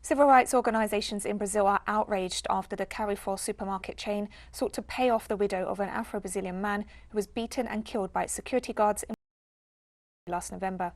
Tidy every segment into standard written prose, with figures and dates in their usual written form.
Civil rights organisations in Brazil are outraged after the Carrefour supermarket chain sought to pay off the widow of an Afro-Brazilian man who was beaten and killed by its security guards last November.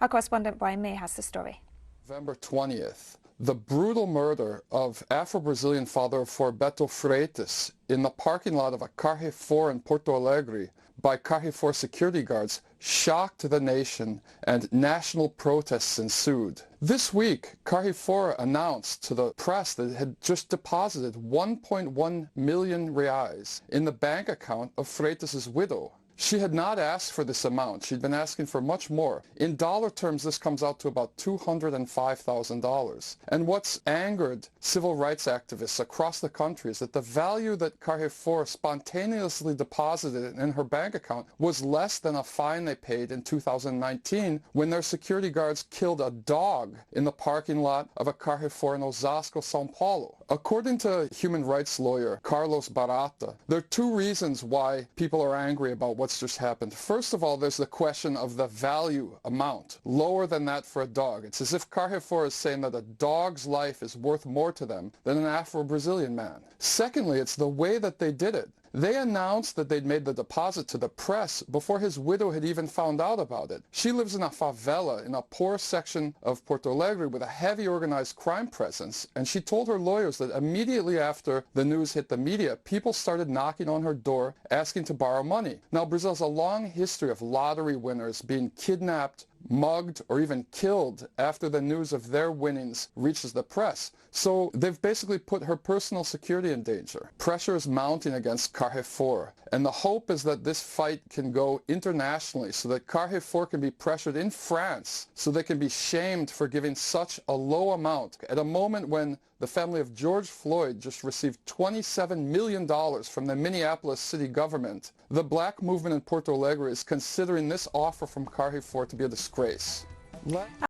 Our correspondent Brian Mier has the story. November 20th, the brutal murder of Afro-Brazilian father of four Beto Freitas in the parking lot of a Carrefour in Porto Alegre by Carrefour security guards shocked the nation, and national protests ensued. This week, Carrefour announced to the press that it had just deposited 1.1 million reais in the bank account of Freitas' widow. She had not asked for this amount. She'd been asking for much more. In dollar terms, this comes out to about $205,000. And what's angered civil rights activists across the country is that the value that Carrefour spontaneously deposited in her bank account was less than a fine they paid in 2019 when their security guards killed a dog in the parking lot of a Carrefour in Osasco, São Paulo. According to human rights lawyer Carlos Barata, there are two reasons why people are angry about what's just happened. First of all, there's the question of the value amount, lower than that for a dog. It's as if Carrefour is saying that a dog's life is worth more to them than an Afro-Brazilian man. Secondly, it's the way that they did it. They announced that they'd made the deposit to the press before his widow had even found out about it. She lives in a favela in a poor section of Porto Alegre with a heavy organized crime presence, and she told her lawyers that immediately after the news hit the media, people started knocking on her door asking to borrow money. Now, Brazil has a long history of lottery winners being kidnapped, mugged, or even killed after the news of their winnings reaches the press. So they've basically put her personal security in danger. Pressure is mounting against Carrefour, and the hope is that this fight can go internationally so that Carrefour can be pressured in France so they can be shamed for giving such a low amount at a moment when the family of George Floyd just received $27 million from the Minneapolis city government. The black movement in Porto Alegre is considering this offer from Carrefour to be a disgrace.